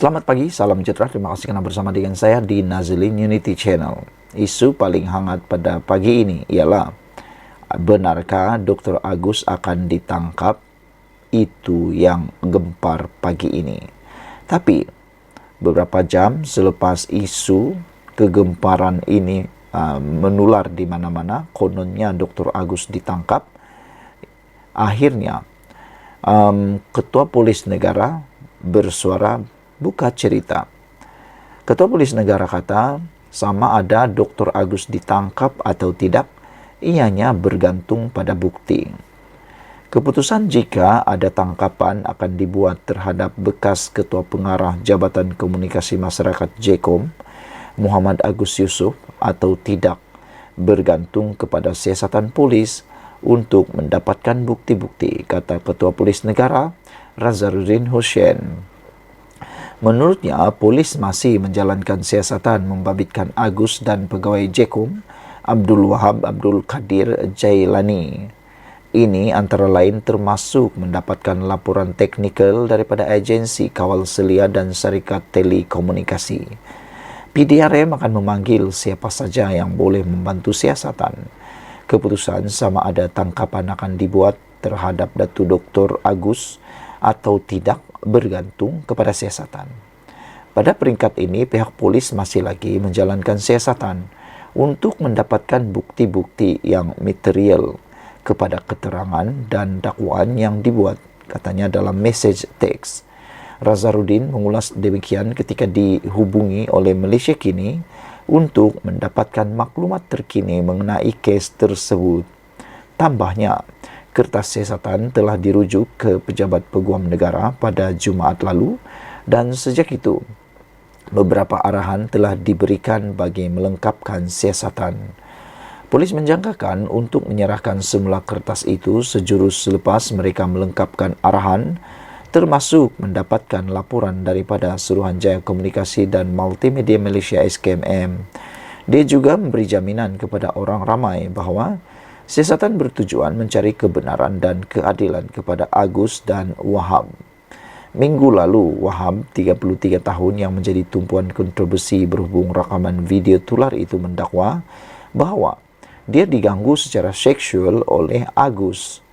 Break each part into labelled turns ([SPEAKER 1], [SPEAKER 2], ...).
[SPEAKER 1] Selamat pagi, salam sejahtera. Terima kasih karena bersama dengan saya di Nazilin Unity Channel. Isu paling hangat pada pagi ini ialah, benarkah Dr. Agus akan ditangkap? Itu yang gempar pagi ini. Tapi beberapa jam selepas isu kegemparan ini menular di mana-mana, kononnya Dr. Agus ditangkap, akhirnya Ketua Polis Negara bersuara buka cerita. Ketua Polis Negara kata, sama ada Dr. Agus ditangkap atau tidak, ianya bergantung pada bukti. Keputusan jika ada tangkapan akan dibuat terhadap bekas Ketua Pengarah Jabatan Komunikasi Masyarakat JKOM, Muhammad Agus Yusuf, atau tidak, bergantung kepada siasatan polis untuk mendapatkan bukti-bukti, kata Ketua Polis Negara Razarudin Hussein. Menurutnya, polis masih menjalankan siasatan membabitkan Agus dan pegawai JKOM Abdul Wahab Abdul Qadir Jailani. Ini antara lain termasuk mendapatkan laporan teknikal daripada agensi kawal selia dan syarikat telekomunikasi. PDRM akan memanggil siapa saja yang boleh membantu siasatan. Keputusan sama ada tangkapan akan dibuat terhadap Datuk Dr. Agus atau tidak bergantung kepada siasatan. Pada peringkat ini, pihak polis masih lagi menjalankan siasatan untuk mendapatkan bukti-bukti yang material kepada keterangan dan dakwaan yang dibuat, katanya dalam message teks. Razarudin mengulas demikian ketika dihubungi oleh Malaysia Kini untuk mendapatkan maklumat terkini mengenai kes tersebut. Tambahnya, kertas siasatan telah dirujuk ke Pejabat Peguam Negara pada Jumaat lalu dan sejak itu beberapa arahan telah diberikan bagi melengkapkan siasatan. Polis menjangkakan untuk menyerahkan semula kertas itu sejurus selepas mereka melengkapkan arahan, termasuk mendapatkan laporan daripada Suruhanjaya Komunikasi dan Multimedia Malaysia SKMM. Dia juga memberi jaminan kepada orang ramai bahawa siasatan bertujuan mencari kebenaran dan keadilan kepada Agus dan Wahab. Minggu lalu, Wahab, 33 tahun yang menjadi tumpuan kontroversi berhubung rakaman video tular itu mendakwa bahawa dia diganggu secara seksual oleh Agus.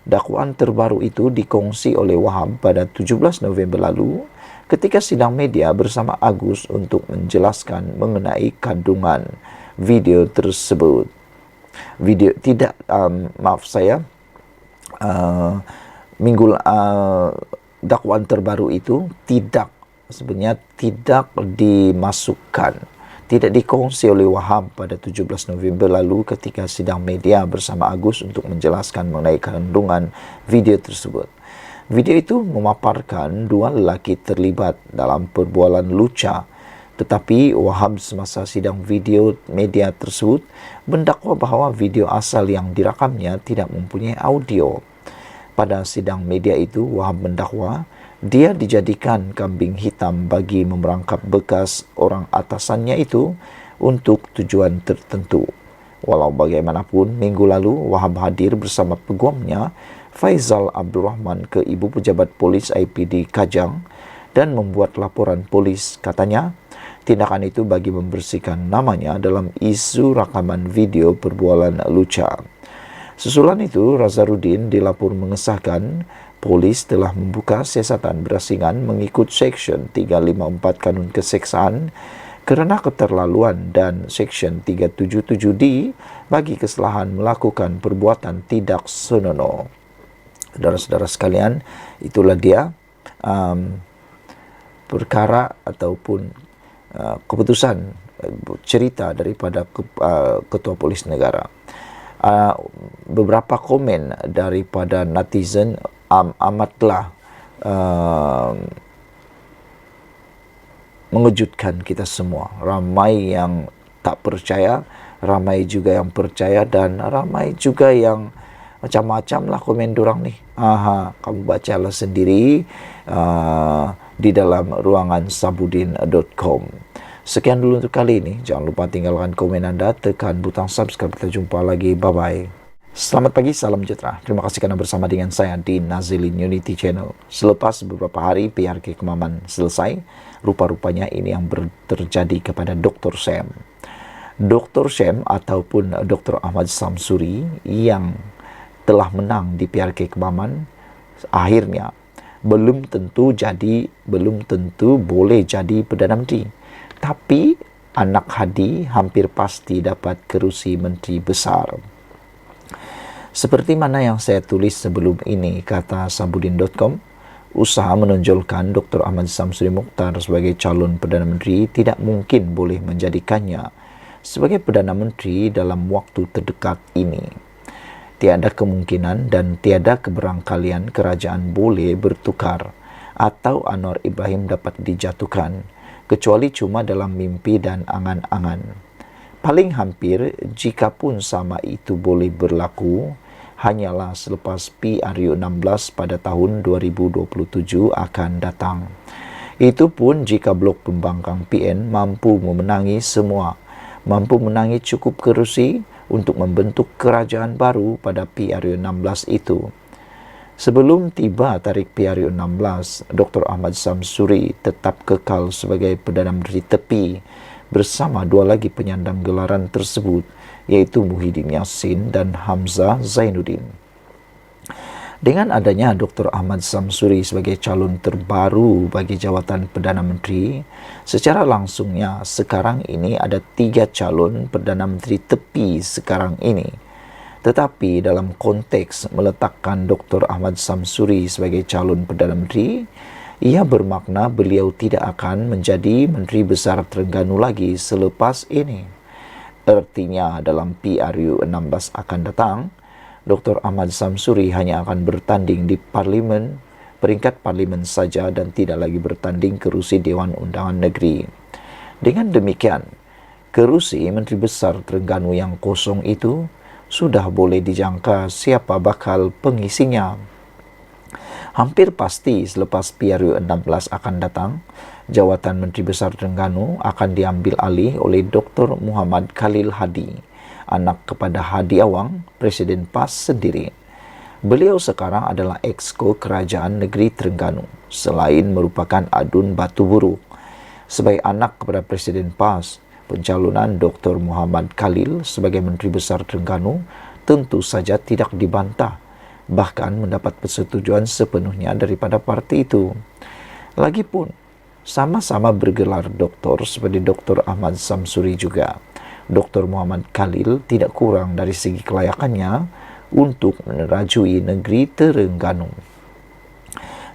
[SPEAKER 1] Dakwaan terbaru itu dikongsi oleh Wahab pada 17 November lalu ketika sidang media bersama Agus untuk menjelaskan mengenai kandungan video tersebut. Video tidak dakwaan terbaru itu sebenarnya tidak dimasukkan, tidak dikongsi oleh Wahab pada 17 November lalu ketika sidang media bersama Agus untuk menjelaskan mengenai kandungan video tersebut. Video itu memaparkan dua lelaki terlibat dalam perbualan luca, tetapi Wahab semasa sidang video media tersebut mendakwa bahawa video asal yang dirakamnya tidak mempunyai audio. Pada sidang media itu, Wahab mendakwa dia dijadikan kambing hitam bagi memerangkap bekas orang atasannya itu untuk tujuan tertentu. Walau bagaimanapun, minggu lalu Wahab hadir bersama peguamnya Faizal Abdul Rahman ke Ibu Pejabat Polis IPD Kajang dan membuat laporan polis. Katanya, tindakan itu bagi membersihkan namanya dalam isu rakaman video perbualan luca. Susulan itu, Razarudin dilapor mengesahkan polis telah membuka siasatan berasingan mengikut Seksyen 354 Kanun Keseksaan kerana keterlaluan dan Seksyen 377D bagi kesalahan melakukan perbuatan tidak senonoh. Saudara-saudara sekalian, itulah dia perkara ataupun keputusan cerita daripada Ketua Polis Negara. Beberapa komen daripada netizen amatlah mengejutkan kita semua. Ramai yang tak percaya, ramai juga yang percaya, dan ramai juga yang macam-macam lah komen dorang ni. Kamu bacalah sendiri di dalam ruangan sabudin.com. Sekian dulu untuk kali ini. Jangan lupa tinggalkan komen anda, tekan butang subscribe. Kita jumpa lagi. Bye-bye. Selamat pagi, salam sejahtera. Terima kasih kerana bersama dengan saya di Nazilin Unity Channel. Selepas beberapa hari PRK Kemaman selesai, Rupa-rupanya ini yang terjadi kepada Dr. Sam. Dr. Sam ataupun Dr. Ahmad Samsuri yang telah menang di PRK Kemaman, akhirnya belum tentu boleh jadi Perdana Menteri. Tapi anak Hadi hampir pasti dapat kerusi Menteri Besar. Seperti mana yang saya tulis sebelum ini, kata Sabudin.com, usaha menonjolkan Dr. Ahmad Samsuri Mokhtar sebagai calon Perdana Menteri tidak mungkin boleh menjadikannya sebagai Perdana Menteri dalam waktu terdekat ini. Tiada kemungkinan dan tiada keberangkalian kerajaan boleh bertukar atau Anwar Ibrahim dapat dijatuhkan, kecuali cuma dalam mimpi dan angan-angan. Paling hampir, jika pun sama itu boleh berlaku, hanyalah selepas PRU 16 pada tahun 2027 akan datang. Itu pun jika blok pembangkang PN mampu memenangi semua, mampu menangi cukup kerusi untuk membentuk kerajaan baru pada PRU 16 itu. Sebelum tiba tarikh PRU 16, Dr. Ahmad Samsuri tetap kekal sebagai Perdana Menteri tepi bersama dua lagi penyandang gelaran tersebut, yaitu Muhyiddin Yassin dan Hamzah Zainuddin. Dengan adanya Dr. Ahmad Samsuri sebagai calon terbaru bagi jawatan Perdana Menteri, secara langsungnya sekarang ini ada 3 calon Perdana Menteri tepi sekarang ini. Tetapi dalam konteks meletakkan Dr. Ahmad Samsuri sebagai calon Perdana Menteri, ia bermakna beliau tidak akan menjadi Menteri Besar Terengganu lagi selepas ini. Artinya dalam PRU 16 akan datang, Dr. Ahmad Samsuri hanya akan bertanding di parlimen, peringkat parlimen saja dan tidak lagi bertanding kerusi Dewan Undangan Negeri. Dengan demikian, kerusi Menteri Besar Terengganu yang kosong itu sudah boleh dijangka siapa bakal pengisinya. Hampir pasti selepas PRU 16 akan datang, jawatan Menteri Besar Terengganu akan diambil alih oleh Dr. Muhammad Khalil Hadi, anak kepada Hadi Awang, Presiden PAS sendiri. Beliau sekarang adalah Exco Kerajaan Negeri Terengganu, selain merupakan adun Batu Buruk. Sebagai anak kepada Presiden PAS, pencalonan Dr. Muhammad Khalil sebagai Menteri Besar Terengganu tentu saja tidak dibantah, bahkan mendapat persetujuan sepenuhnya daripada parti itu. Lagipun, sama-sama bergelar doktor seperti Dr. Ahmad Samsuri juga, Dr. Muhammad Khalil tidak kurang dari segi kelayakannya untuk menerajui negeri Terengganu.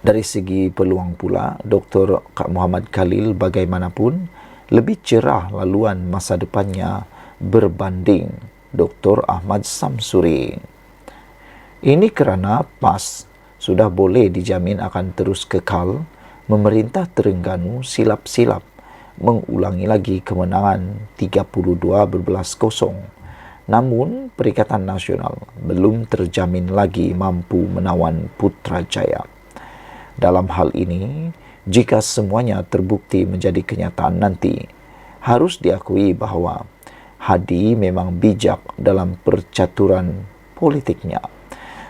[SPEAKER 1] Dari segi peluang pula, Dr. Muhammad Khalil bagaimanapun lebih cerah laluan masa depannya berbanding Dr. Ahmad Samsuri. Ini kerana PAS sudah boleh dijamin akan terus kekal memerintah Terengganu silap-silap, mengulangi lagi kemenangan 32-0. Namun, Perikatan Nasional belum terjamin lagi mampu menawan Putrajaya. Dalam hal ini, jika semuanya terbukti menjadi kenyataan nanti, harus diakui bahawa Hadi memang bijak dalam percaturan politiknya.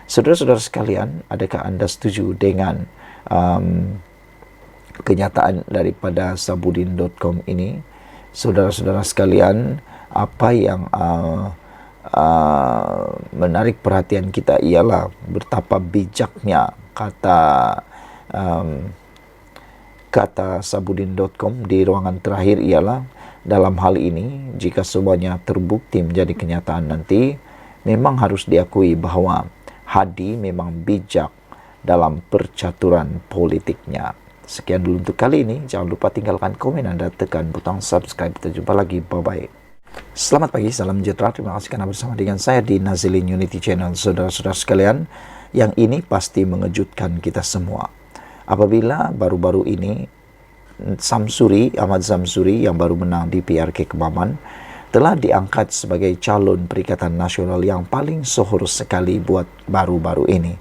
[SPEAKER 1] Saudara-saudara sekalian, adakah anda setuju dengan kenyataan daripada Sabudin.com ini? Saudara-saudara sekalian, apa yang menarik perhatian kita ialah betapa bijaknya kata Sabudin.com di ruangan terakhir ialah, dalam hal ini jika semuanya terbukti menjadi kenyataan nanti, memang harus diakui bahawa Hadi memang bijak dalam percaturan politiknya. Sekian dulu untuk kali ini. Jangan lupa tinggalkan komen Anda, tekan butang subscribe. Kita jumpa lagi. Bye-bye. Selamat pagi, salam sejahtera. Terima kasih karena bersama dengan saya di Nazilin Unity Channel. Saudara-saudara sekalian, yang ini pasti mengejutkan kita semua. Apabila baru-baru ini Ahmad Samsuri yang baru menang di PRK Kemaman telah diangkat sebagai calon Perikatan Nasional yang paling sohor sekali buat baru-baru ini.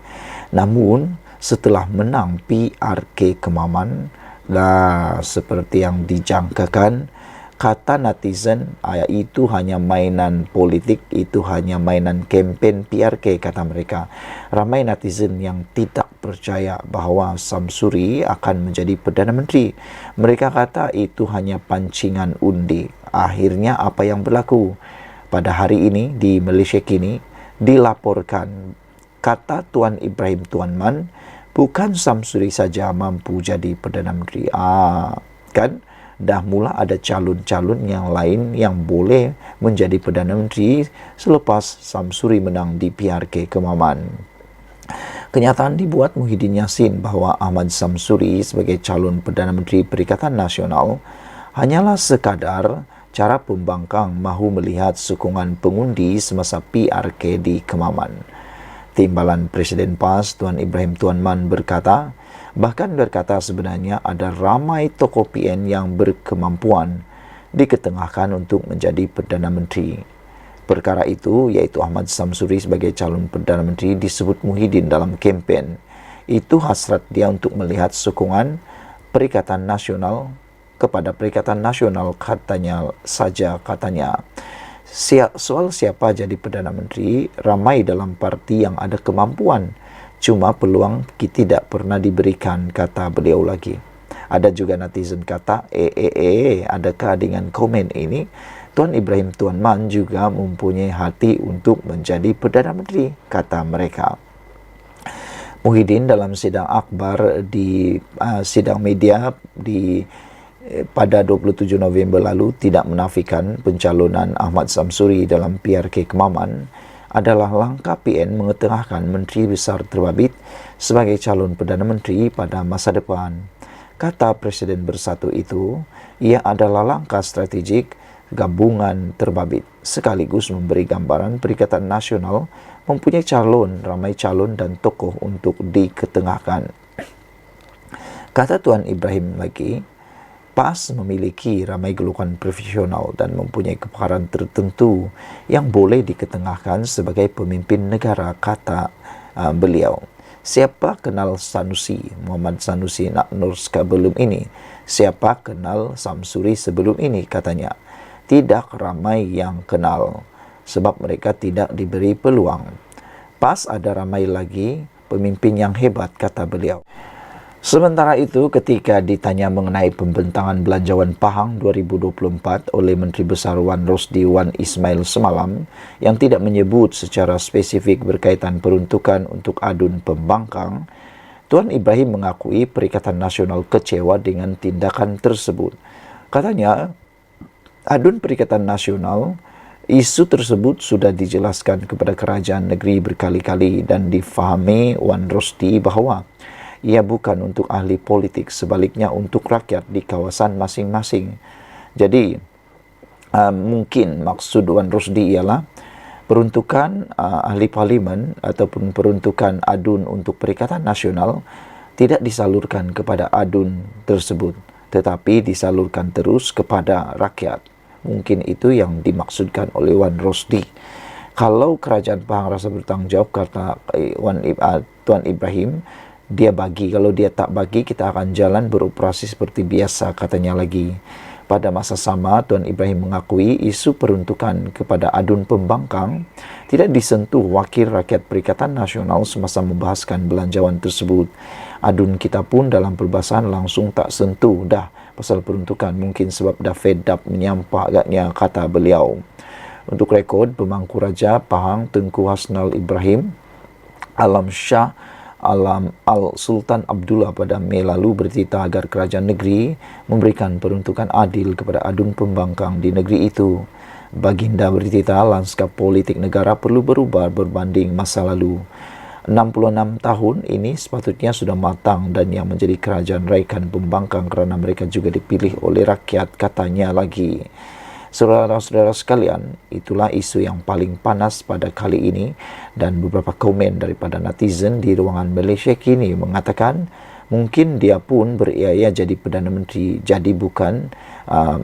[SPEAKER 1] Namun, setelah menang PRK Kemaman, seperti yang dijangkakan, Kata netizen, itu hanya mainan politik, itu hanya mainan kempen PRK, kata mereka. Ramai netizen yang tidak percaya bahawa Samsuri akan menjadi Perdana Menteri. Mereka kata itu hanya pancingan undi. Akhirnya apa yang berlaku? Pada hari ini di Malaysia kini dilaporkan, kata Tuan Ibrahim Tuan Man, bukan Samsuri saja mampu jadi Perdana Menteri. Kan? Dah mula ada calon-calon yang lain yang boleh menjadi Perdana Menteri selepas Samsuri menang di PRK Kemaman. Kenyataan dibuat Muhyiddin Yassin bahawa Ahmad Samsuri sebagai calon Perdana Menteri Perikatan Nasional hanyalah sekadar cara pembangkang mahu melihat sokongan pengundi semasa PRK di Kemaman. Timbalan Presiden PAS Tuan Ibrahim Tuan Man berkata sebenarnya ada ramai tokoh PN yang berkemampuan diketengahkan untuk menjadi Perdana Menteri. Perkara itu, iaitu Ahmad Samsuri sebagai calon Perdana Menteri, disebut Muhyiddin dalam kempen. Itu hasrat dia untuk melihat sokongan Perikatan Nasional kepada Perikatan Nasional, katanya. Soal siapa jadi Perdana Menteri, ramai dalam parti yang ada kemampuan. Cuma peluang tidak pernah diberikan, kata beliau lagi. Ada juga netizen kata, adakah dengan komen ini, Tuan Ibrahim Tuan Man juga mempunyai hati untuk menjadi Perdana Menteri, kata mereka. Muhyiddin dalam sidang akhbar di sidang media pada 27 November lalu tidak menafikan pencalonan Ahmad Samsuri dalam PRK Kemaman adalah langkah PN mengetengahkan Menteri Besar Terbabit sebagai calon Perdana Menteri pada masa depan. Kata Presiden Bersatu itu, ia adalah langkah strategik gabungan Terbabit sekaligus memberi gambaran Perikatan Nasional mempunyai ramai calon dan tokoh untuk diketengahkan. Kata Tuan Ibrahim lagi, PAS memiliki ramai gelukan profesional dan mempunyai kepakaran tertentu yang boleh diketengahkan sebagai pemimpin negara, kata beliau. Siapa kenal Sanusi, Muhammad Sanusi Nur sebelum ini? Siapa kenal Samsuri sebelum ini, katanya. Tidak ramai yang kenal sebab mereka tidak diberi peluang. PAS ada ramai lagi pemimpin yang hebat, kata beliau. Sementara itu, ketika ditanya mengenai pembentangan Belanjawan Pahang 2024 oleh Menteri Besar Wan Rosdi Wan Ismail semalam yang tidak menyebut secara spesifik berkaitan peruntukan untuk adun pembangkang, Tuan Ibrahim mengakui Perikatan Nasional kecewa dengan tindakan tersebut. Katanya, adun Perikatan Nasional, isu tersebut sudah dijelaskan kepada kerajaan negeri berkali-kali dan difahami Wan Rosdi bahawa ia bukan untuk ahli politik, sebaliknya untuk rakyat di kawasan masing-masing. Jadi, mungkin maksud Wan Rosdi ialah peruntukan ahli parlimen ataupun peruntukan adun untuk Perikatan Nasional tidak disalurkan kepada adun tersebut, tetapi disalurkan terus kepada rakyat. Mungkin itu yang dimaksudkan oleh Wan Rosdi. Kalau Kerajaan Pahang rasa bertanggungjawab, kata Tuan Ibrahim, dia bagi. Kalau dia tak bagi, kita akan jalan beroperasi seperti biasa, katanya lagi. Pada masa sama, Tuan Ibrahim mengakui isu peruntukan kepada adun pembangkang tidak disentuh Wakil Rakyat Perikatan Nasional semasa membahaskan belanjawan tersebut. Adun kita pun dalam perbahasan langsung tak sentuh dah pasal peruntukan, mungkin sebab dah fed up menyampah agaknya, kata beliau. Untuk rekod, Pemangku Raja Pahang Tengku Hasnal Ibrahim Alam Shah Al-Sultan Abdullah pada Mei lalu bercerita agar kerajaan negeri memberikan peruntukan adil kepada adun pembangkang di negeri itu. Baginda bercerita lanskap politik negara perlu berubah berbanding masa lalu. 66 tahun ini sepatutnya sudah matang dan yang menjadi kerajaan raikan pembangkang kerana mereka juga dipilih oleh rakyat, katanya lagi. Saudara-saudara sekalian, itulah isu yang paling panas pada kali ini dan beberapa komen daripada netizen di ruangan Malaysia kini mengatakan mungkin dia pun beria-ia jadi Perdana Menteri, jadi bukan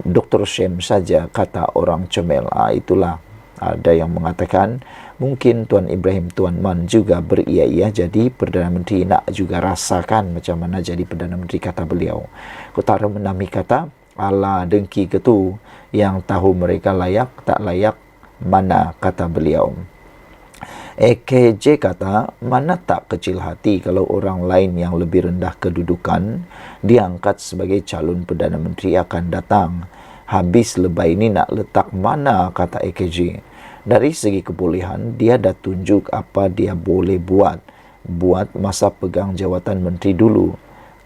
[SPEAKER 1] Dr. Shem saja, kata orang comel. Itulah ada yang mengatakan mungkin Tuan Ibrahim Tuan Man juga beria-ia jadi Perdana Menteri, nak juga rasakan macam mana jadi Perdana Menteri, kata beliau. Kutara menami kata, ala dengki ketu, yang tahu mereka layak tak layak mana, kata beliau. EKJ kata, mana tak kecil hati kalau orang lain yang lebih rendah kedudukan diangkat sebagai calon Perdana Menteri akan datang. Habis lebay ini nak letak mana, kata EKJ. Dari segi kebolehan, dia dah tunjuk apa dia boleh buat. Buat masa pegang jawatan menteri dulu.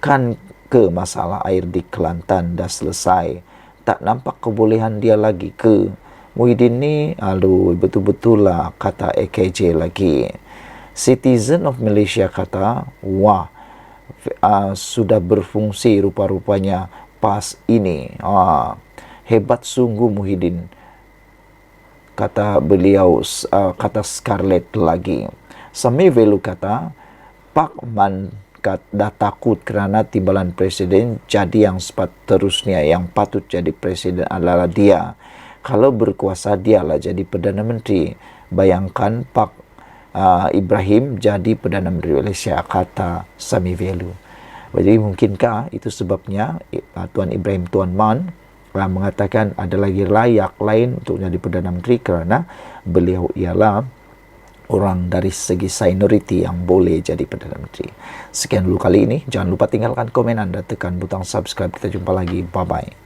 [SPEAKER 1] Kan ke masalah air di Kelantan dah selesai. Tak nampak kebolehan dia lagi ke? Muhyiddin ni, aduh, betul-betul lah, kata EKJ lagi. Citizen of Malaysia kata, wah, sudah berfungsi rupa-rupanya PAS ini. Hebat sungguh Muhyiddin, kata beliau, kata Scarlett lagi. Sami Velu kata, Pak Man dah takut kerana timbalan presiden, jadi yang seterusnya yang patut jadi presiden adalah dia. Kalau berkuasa dialah jadi Perdana Menteri. Bayangkan Pak Ibrahim jadi Perdana Menteri Malaysia, kata Sami Velu. Jadi mungkinkah itu sebabnya Tuan Ibrahim Tuan Man mengatakan ada lagi layak lain untuk jadi Perdana Menteri kerana beliau ialah orang dari segi seniority yang boleh jadi Perdana Menteri. Sekian dulu kali ini. Jangan lupa tinggalkan komen anda, tekan butang subscribe. Kita jumpa lagi. Bye-bye.